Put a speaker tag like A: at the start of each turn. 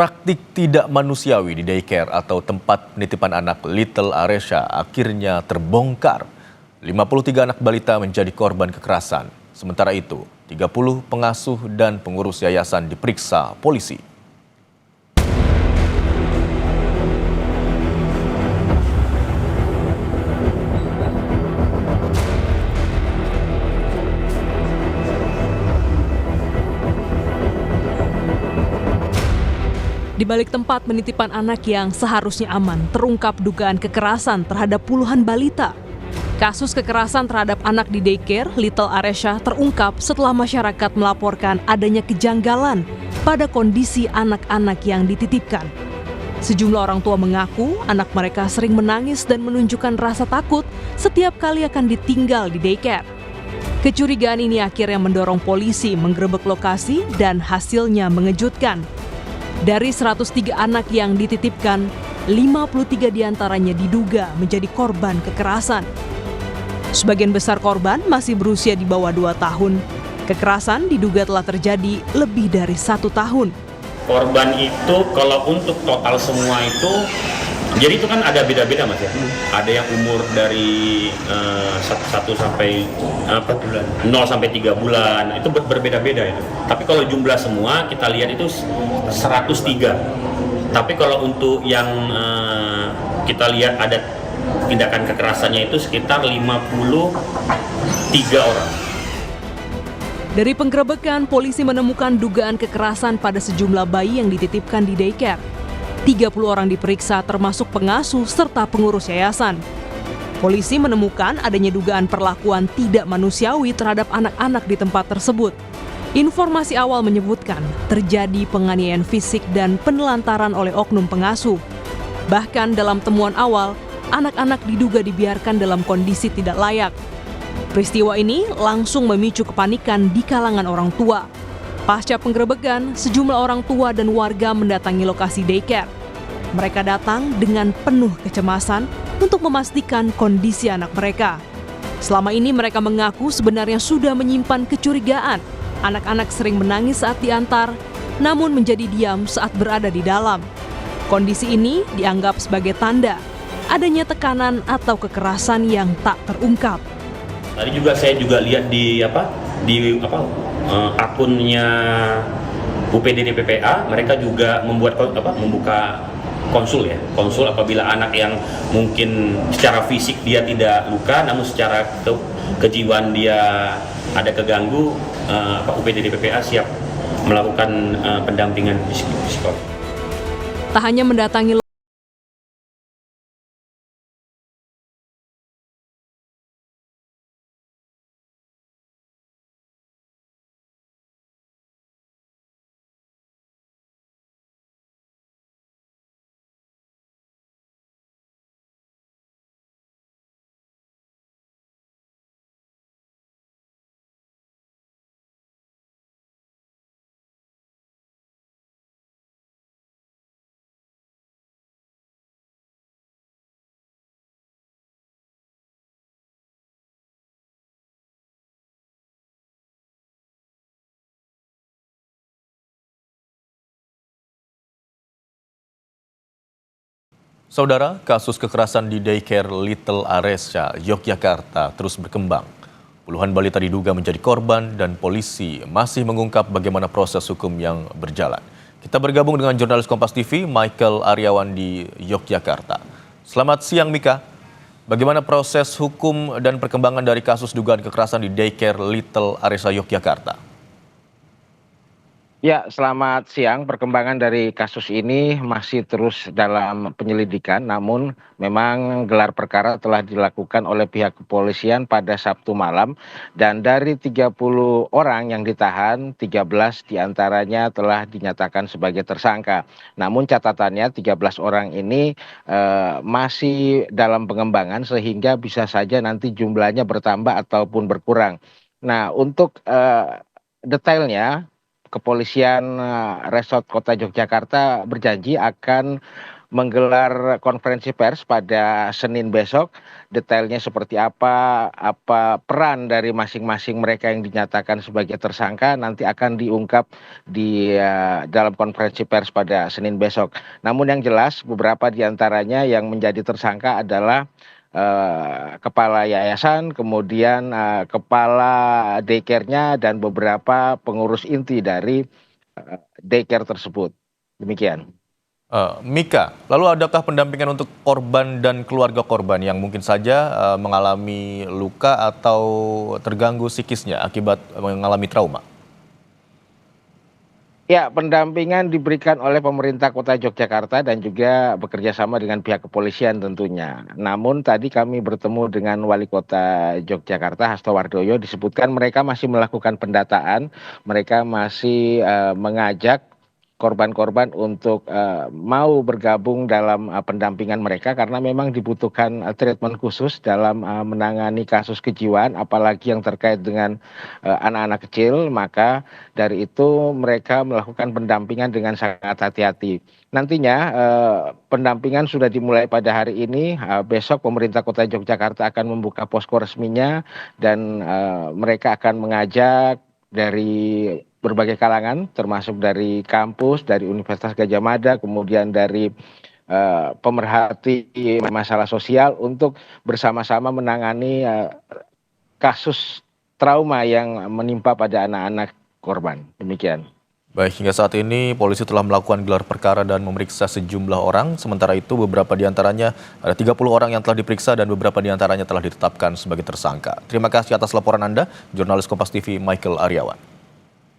A: Praktik tidak manusiawi di daycare atau tempat penitipan anak Little Aresha akhirnya terbongkar. 53 anak balita menjadi korban kekerasan. Sementara itu, 30 pengasuh dan pengurus yayasan diperiksa polisi.
B: Di balik tempat penitipan anak yang seharusnya aman, terungkap dugaan kekerasan terhadap puluhan balita. Kasus kekerasan terhadap anak di daycare Little Aresha terungkap setelah masyarakat melaporkan adanya kejanggalan pada kondisi anak-anak yang dititipkan. Sejumlah orang tua mengaku anak mereka sering menangis dan menunjukkan rasa takut setiap kali akan ditinggal di daycare. Kecurigaan ini akhirnya mendorong polisi menggerebek lokasi dan hasilnya mengejutkan. Dari 103 anak yang dititipkan, 53 diantaranya diduga menjadi korban kekerasan. Sebagian besar korban masih berusia di bawah 2 tahun. Kekerasan diduga telah terjadi lebih dari 1 tahun.
C: Korban itu kalau untuk total semua itu, jadi itu kan ada beda-beda Mas ya. Ada yang umur dari 1 sampai 0 sampai 3 bulan, itu berbeda-beda itu. Tapi kalau jumlah semua kita lihat itu 103. Tapi kalau untuk yang kita lihat ada tindakan kekerasannya itu sekitar 53 orang.
B: Dari penggerebekan, polisi menemukan dugaan kekerasan pada sejumlah bayi yang dititipkan di daycare. 30 orang diperiksa termasuk pengasuh serta pengurus yayasan. Polisi menemukan adanya dugaan perlakuan tidak manusiawi terhadap anak-anak di tempat tersebut. Informasi awal menyebutkan terjadi penganiayaan fisik dan penelantaran oleh oknum pengasuh. Bahkan dalam temuan awal, anak-anak diduga dibiarkan dalam kondisi tidak layak. Peristiwa ini langsung memicu kepanikan di kalangan orang tua. Pasca penggerebekan, sejumlah orang tua dan warga mendatangi lokasi daycare. Mereka datang dengan penuh kecemasan untuk memastikan kondisi anak mereka. Selama ini mereka mengaku sebenarnya sudah menyimpan kecurigaan. Anak-anak sering menangis saat diantar, namun menjadi diam saat berada di dalam. Kondisi ini dianggap sebagai tanda adanya tekanan atau kekerasan yang tak terungkap.
C: Tadi juga saya lihat di akunnya UPDD PPA, mereka juga membuka konsul apabila anak yang mungkin secara fisik dia tidak luka, namun secara kejiwaan dia ada keganggu, UPDD PPA siap melakukan pendampingan psikolog.
B: Tak hanya mendatangi
A: Saudara, kasus kekerasan di daycare Little Aresha, Yogyakarta terus berkembang. Puluhan balita diduga menjadi korban dan polisi masih mengungkap bagaimana proses hukum yang berjalan. Kita bergabung dengan jurnalis Kompas TV, Michael Aryawan di Yogyakarta. Selamat siang Mika, bagaimana proses hukum dan perkembangan dari kasus dugaan kekerasan di daycare Little Aresha, Yogyakarta?
D: Ya, selamat siang. Perkembangan dari kasus ini masih terus dalam penyelidikan, namun memang gelar perkara telah dilakukan oleh pihak kepolisian pada Sabtu malam, dan dari 30 orang yang ditahan, 13 diantaranya telah dinyatakan sebagai tersangka. Namun catatannya 13 orang ini masih dalam pengembangan sehingga bisa saja nanti jumlahnya bertambah ataupun berkurang. Nah, untuk detailnya, Kepolisian Resort Kota Yogyakarta berjanji akan menggelar konferensi pers pada Senin besok. Detailnya seperti apa peran dari masing-masing mereka yang dinyatakan sebagai tersangka nanti akan diungkap di dalam konferensi pers pada Senin besok. Namun yang jelas beberapa di antaranya yang menjadi tersangka adalah kepala yayasan, kemudian kepala daycare-nya dan beberapa pengurus inti dari daycare tersebut. Demikian.
A: Mika, lalu adakah pendampingan untuk korban dan keluarga korban yang mungkin saja mengalami luka atau terganggu psikisnya akibat mengalami trauma?
D: Ya, pendampingan diberikan oleh pemerintah Kota Yogyakarta dan juga bekerja sama dengan pihak kepolisian tentunya. Namun tadi kami bertemu dengan Wali Kota Yogyakarta Hasto Wardoyo, disebutkan mereka masih melakukan pendataan, mereka masih mengajak korban-korban untuk mau bergabung dalam pendampingan mereka karena memang dibutuhkan treatment khusus dalam menangani kasus kejiwaan apalagi yang terkait dengan anak-anak kecil. Maka dari itu mereka melakukan pendampingan dengan sangat hati-hati. Nantinya pendampingan sudah dimulai pada hari ini. Besok pemerintah Kota Yogyakarta akan membuka posko resminya dan mereka akan mengajak dari berbagai kalangan, termasuk dari kampus, dari Universitas Gadjah Mada, kemudian dari pemerhati masalah sosial untuk bersama-sama menangani kasus trauma yang menimpa pada anak-anak korban. Demikian.
A: Baik, hingga saat ini polisi telah melakukan gelar perkara dan memeriksa sejumlah orang. Sementara itu beberapa diantaranya, ada 30 orang yang telah diperiksa dan beberapa diantaranya telah ditetapkan sebagai tersangka. Terima kasih atas laporan Anda, jurnalis Kompas TV Michael Aryawan.